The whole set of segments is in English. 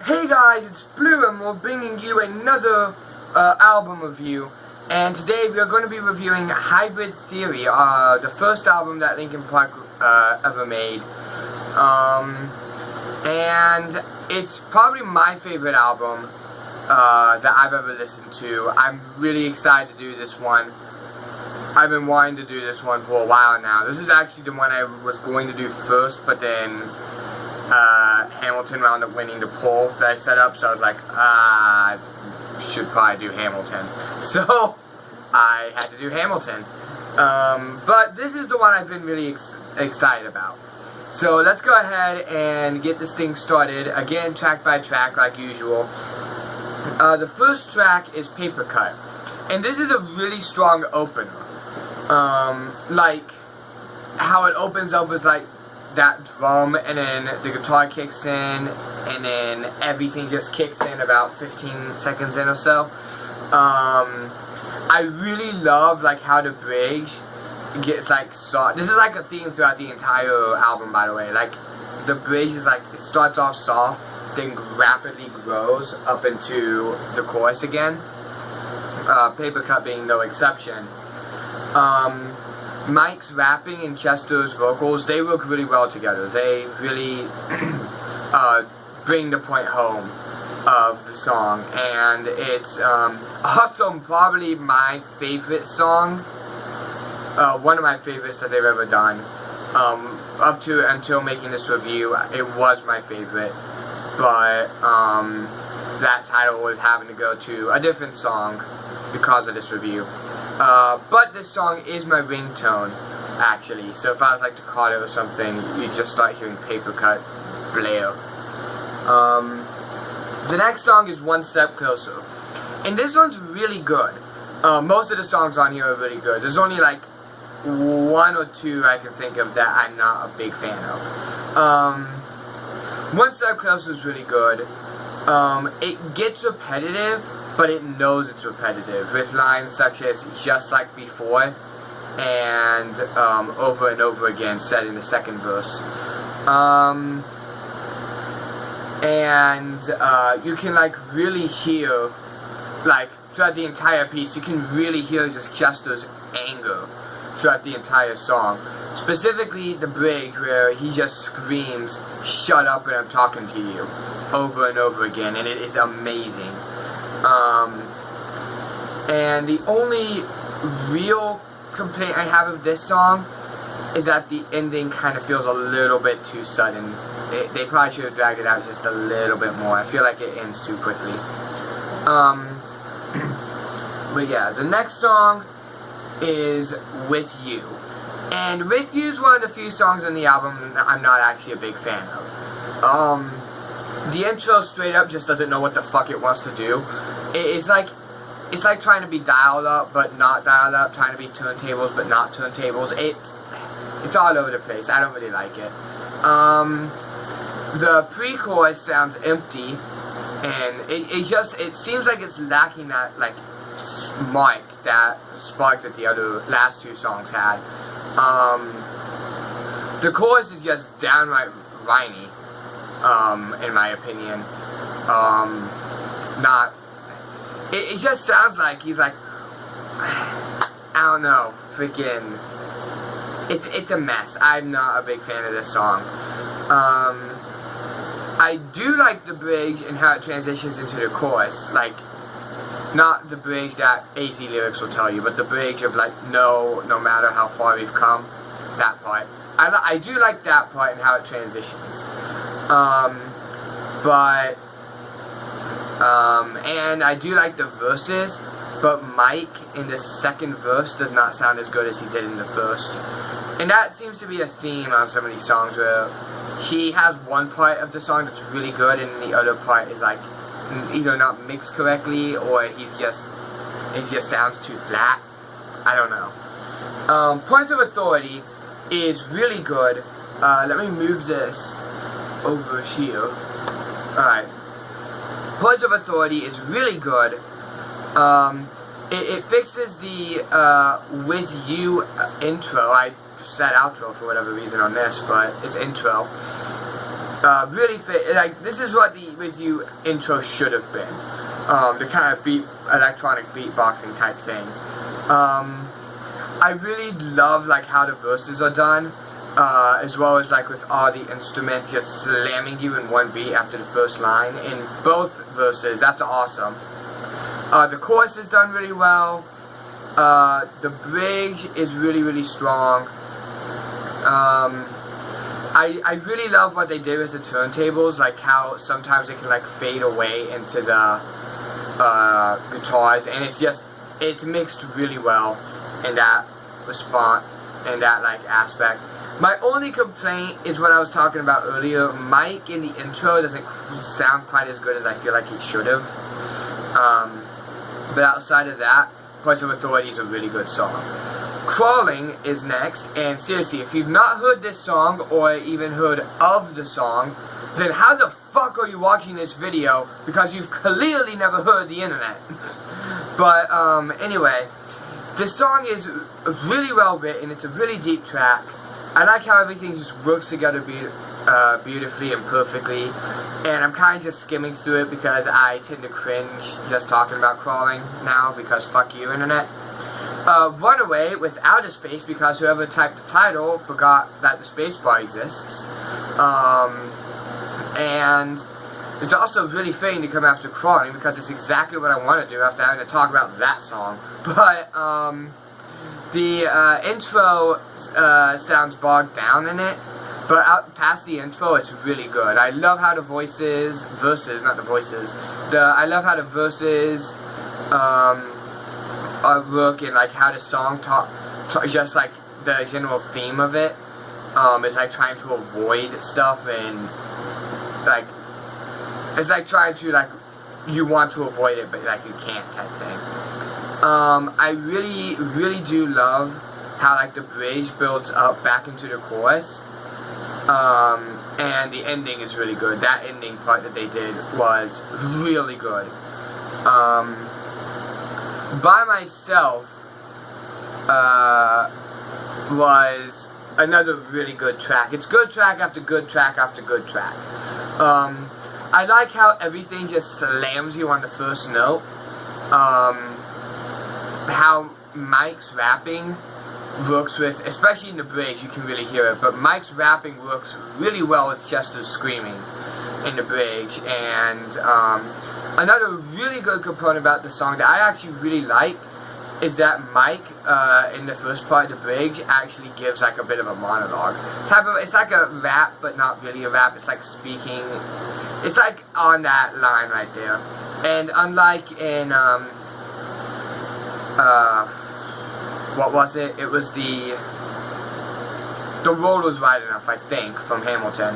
Hey guys, it's Blue and we're bringing you another album review. And today we are going to be reviewing Hybrid Theory, the first album that Linkin Park ever made. And it's probably my favorite album that I've ever listened to. I'm really excited to do this one. I've been wanting to do this one for a while now. This is actually the one I was going to do first, but then Hamilton wound up winning the poll that I set up, so I was like, I should probably do Hamilton. So I had to do Hamilton. But this is the one I've been really excited about. So let's go ahead and get this thing started. Again, track by track, like usual. The first track is Paper Cut. And this is a really strong opener. Like, how it opens up is like that drum, and then the guitar kicks in, and then everything just kicks in about 15 seconds in or so. I really love like how the bridge gets like soft. This is like a theme throughout the entire album, by the way. Like, the bridge is like, it starts off soft, then rapidly grows up into the chorus again. Paper Cut being no exception. Mike's rapping and Chester's vocals, they work really well together. They really bring the point home of the song, and it's also probably my favorite song, one of my favorites that they've ever done. Up to until making this review, it was my favorite, but that title was having to go to a different song because of this review. But this song is my ringtone, actually. So if I was like to call it or something, you'd just start hearing Paper Cut blare. The next song is One Step Closer. And this one's really good. Most of the songs on here are really good. There's only like one or two I can think of that I'm not a big fan of. One Step Closer is really good. It gets repetitive, but it knows it's repetitive, with lines such as "just like before" and over and over again said in the second verse. You can like really hear, like throughout the entire piece, you can really hear just Chester's anger throughout the entire song. Specifically the bridge, where he just screams, "Shut up and I'm talking to you," over and over again, and it is amazing. And the only real complaint I have of this song is that the ending kind of feels a little bit too sudden. They probably should have dragged it out just a little bit more. I feel like it ends too quickly. But yeah, the next song is With You. And With You is one of the few songs on the album I'm not actually a big fan of. The intro straight up just doesn't know what the fuck it wants to do. It's like trying to be dialed up but not dialed up, trying to be turntables but not turntables. It's all over the place. I don't really like it. The pre-chorus sounds empty, and it seems like it's lacking that like spark that the other last two songs had. The chorus is just downright whiny. In my opinion. It just sounds like he's like, I don't know, freaking, it's a mess. I'm not a big fan of this song. I do like the bridge and how it transitions into the chorus, like, not the bridge that AZ lyrics will tell you, but the bridge of like, no matter how far we've come, that part. I do like that part and how it transitions. And I do like the verses, but Mike in the second verse does not sound as good as he did in the first. And that seems to be a theme on some of these songs, where he has one part of the song that's really good, and the other part is like either not mixed correctly, or it just sounds too flat. I don't know. Points of Authority is really good. Let me move this over here. Alright. Points of Authority is really good. It fixes the With You intro. I said outro for whatever reason on this, but it's intro. really fit. Like, this is what the With You intro should have been. The kind of electronic beatboxing type thing. I really love like how the verses are done, as well as like with all the instruments just slamming you in one beat after the first line in both verses. That's awesome. The chorus is done really well. The bridge is really strong. I really love what they did with the turntables, like how sometimes it can like fade away into the guitars, and it's mixed really well in that response, in that like aspect. My only complaint is what I was talking about earlier. Mike in the intro doesn't sound quite as good as I feel like he should have. But outside of that, Voice of Authority is a really good song. Crawling is next, and seriously, if you've not heard this song or even heard of the song, then how the fuck are you watching this video? Because you've clearly never heard the internet. But anyway, this song is really well written. It's a really deep track. I like how everything just works together beautifully and perfectly, and I'm kind of just skimming through it because I tend to cringe just talking about Crawling now, because fuck you, internet. Runaway without a space, because whoever typed the title forgot that the space bar exists. And it's also really fitting to come after Crawling, because it's exactly what I want to do after having to talk about that song. But the intro sounds bogged down in it, but out past the intro, it's really good. I love how the verses, not the voices. I love how the verses work, and like how the song just like the general theme of it is like trying to avoid stuff, and like it's like trying to like you want to avoid it but like you can't type thing. I really do love how like the bridge builds up back into the chorus, and the ending is really good. That ending part that they did was really good. By Myself was another really good track. It's good track after good track after good track. I like how everything just slams you on the first note. How Mike's rapping works with, especially in the bridge, you can really hear it, but Mike's rapping works really well with Chester's screaming in the bridge. And another really good component about the song that I actually really like is that Mike, in the first part of the bridge, actually gives like a bit of a monologue. It's like a rap, but not really a rap. It's like speaking. It's like on that line right there. And unlike in, what was it? It was the road was wide enough, I think, from Hamilton.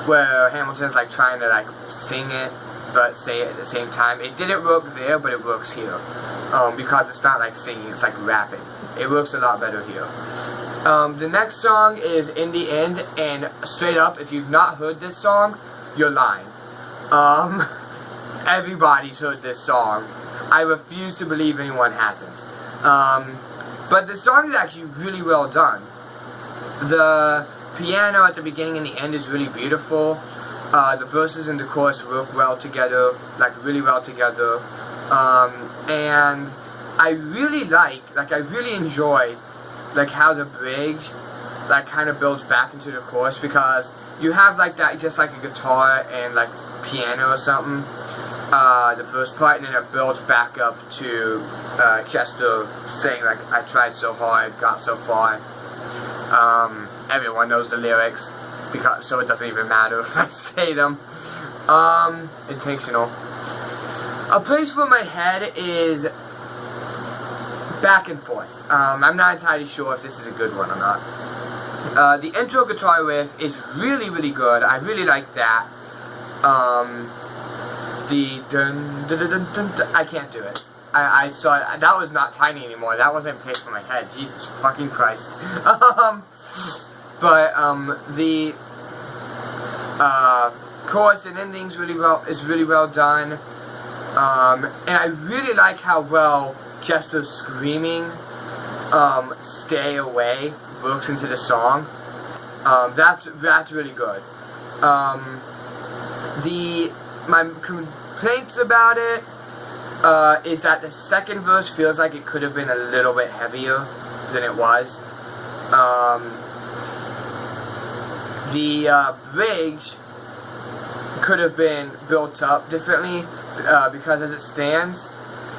Where Hamilton's like trying to like sing it, but say it at the same time. It didn't work there, but it works here. Because it's not like singing, it's like rapping. It works a lot better here. The next song is In the End, and straight up, if you've not heard this song, you're lying. Everybody's heard this song. I refuse to believe anyone hasn't. But the song is actually really well done. The piano at the beginning and the end is really beautiful. The verses and the chorus work well together, like really well together. And I really I really enjoy like how the bridge like kind of builds back into the chorus, because you have like that, just like a guitar and like piano or something, the first part, and then it builds back up to Chester saying like, I tried so hard, got so far. Everyone knows the lyrics, so it doesn't even matter if I say them. Intentional. A place for my head is back and forth. I'm not entirely sure if this is a good one or not. The intro guitar riff is really good. I really like that. The dun dun dun dun dun dun, I can't do it. I saw it. That was not tiny anymore. That wasn't a place for my head. Jesus fucking Christ. But the chorus and endings is really well done. And I really like how well Chester's screaming "Stay Away" works into the song. That's really good. My complaints about it is that the second verse feels like it could have been a little bit heavier than it was. The bridge could have been built up differently, because as it stands,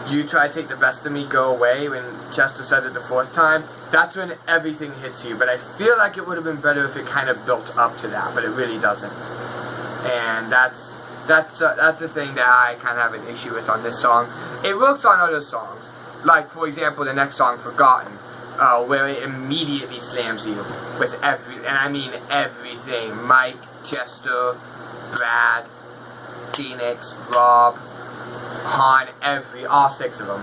you try to take the best of me, go away, when Chester says it the fourth time, that's when everything hits you. But I feel like it would have been better if it kind of built up to that, but it really doesn't. And that's the thing that I kind of have an issue with on this song. It works on other songs, like for example the next song, Forgotten, where it immediately slams you with and I mean everything. Mike, Chester, Brad, Phoenix, Rob, Han, all 6 of them.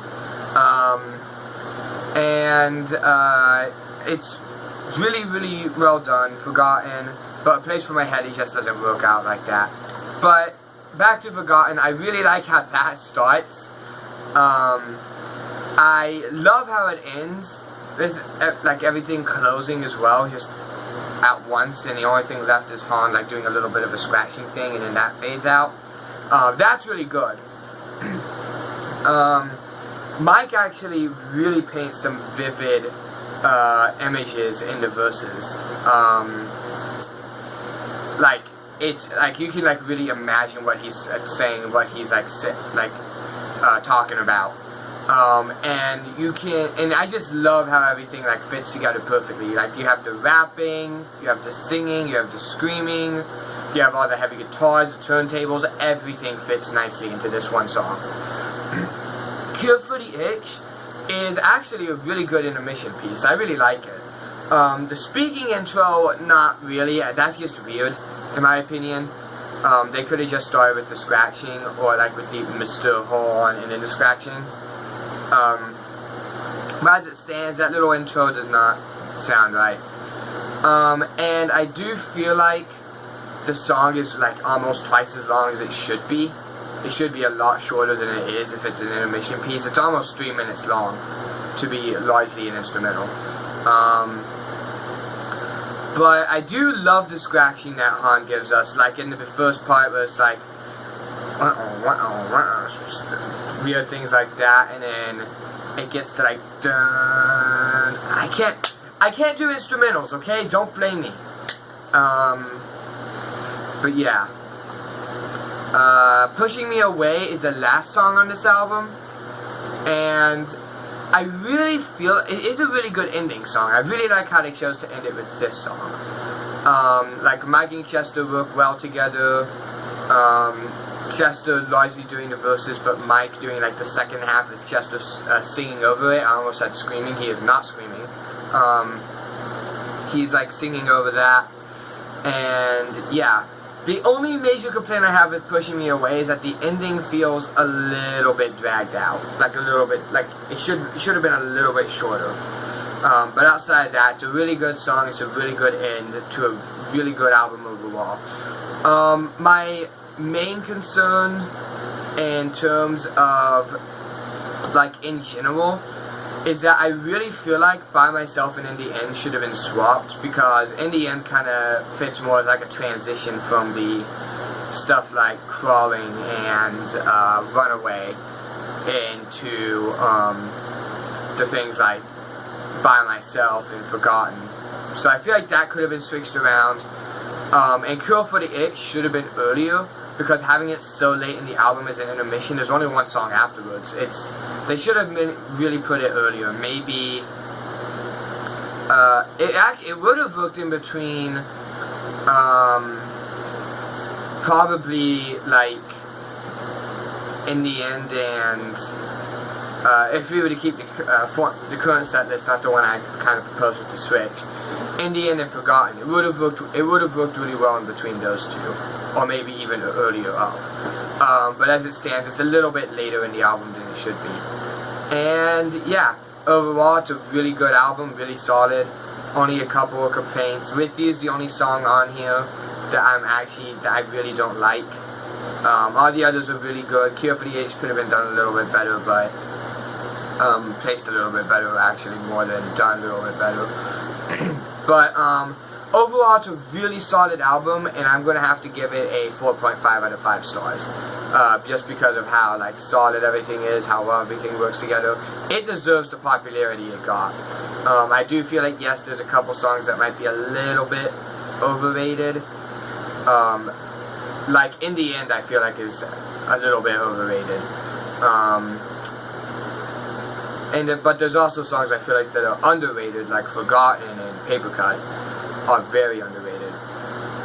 It's really, really well done, Forgotten, but A Place for My Head, it just doesn't work out like that. But back to Forgotten, I really like how that starts. I love how it ends, with like everything closing as well, just at once, and the only thing left is Han like doing a little bit of a scratching thing, and then that fades out. That's really good. Mike actually really paints some vivid images in the verses. Like it's like you can like really imagine what he's saying, what he's like talking about. And I just love how everything like fits together perfectly. Like you have the rapping, you have the singing, you have the screaming, you have all the heavy guitars, the turntables, everything fits nicely into this one song. Cure for the Itch is actually a really good intermission piece. I really like it. The speaking intro, not really. That's just weird, in my opinion. They could have just started with the scratching, or like with the Mr. Horn and then the scratching. But as it stands, that little intro does not sound right. And I do feel like the song is like almost twice as long as it should be. It should be a lot shorter than it is if it's an intermission piece. It's almost 3 minutes long to be largely an instrumental. But I do love the scratching that Han gives us, like in the first part where it's like weird things like that, and then it gets to like dun. I can't do instrumentals, okay? Don't blame me. But yeah. Pushing Me Away is the last song on this album, and I really feel it is a really good ending song. I really like how they chose to end it with this song. Like Mike and Chester work well together. Chester largely doing the verses, but Mike doing like the second half with Chester singing over it. I almost said screaming. He is not screaming. He's like singing over that, and yeah. The only major complaint I have with Pushing Me Away is that the ending feels a little bit dragged out. Like a little bit, like it should have been a little bit shorter. But outside of that, it's a really good song. It's a really good end to a really good album overall. My main concern in terms of, like in general, is that I really feel like By Myself and In the End should have been swapped, because In the End kind of fits more like a transition from the stuff like Crawling and Runaway into the things like By Myself and Forgotten. So I feel like that could have been switched around. And Cure for the Itch should have been earlier, because having it so late in the album as an intermission, there's only one song afterwards. They should have really put it earlier. Maybe it would have worked in between probably like In the End and if we were to keep the current set list, not the one I kind of proposed with the switch, In the End and Forgotten, it would have worked really well in between those two, or maybe even earlier up. But as it stands, it's a little bit later in the album than it should be. And yeah, overall, it's a really good album, really solid. Only a couple of complaints. With You is the only song on here that I really don't like. All the others are really good. Cure for the Itch could have been done a little bit better, but placed a little bit better, actually, more than done a little bit better. But overall, it's a really solid album, and I'm gonna have to give it a 4.5 out of 5 stars, just because of how like solid everything is, how well everything works together. It deserves the popularity it got. I do feel like, yes, there's a couple songs that might be a little bit overrated. Like In the End, I feel like is a little bit overrated. But there's also songs I feel like that are underrated, like Forgotten and Paper Cut are very underrated.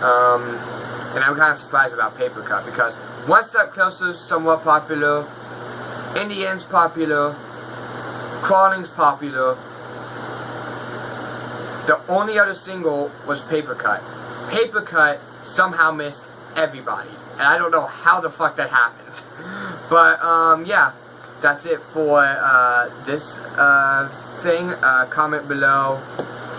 And I'm kind of surprised about Paper Cut because One Step Closer is somewhat popular, In the End's popular, Crawling's popular. The only other single was Paper Cut. Paper Cut somehow missed everybody, and I don't know how the fuck that happened. But yeah, that's it for this thing. Comment below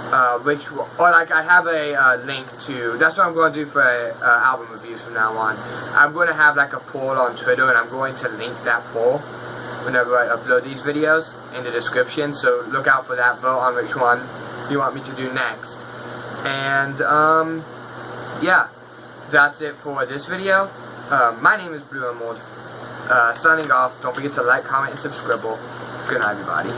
I have a link to, that's what I'm going to do for album reviews from now on. I'm going to have like a poll on Twitter, and I'm going to link that poll whenever I upload these videos in the description, so look out for that vote on which one you want me to do next. And yeah, that's it for this video. My name is Blue Emerald. Signing off. Don't forget to like, comment, and subscribe. Good night, everybody.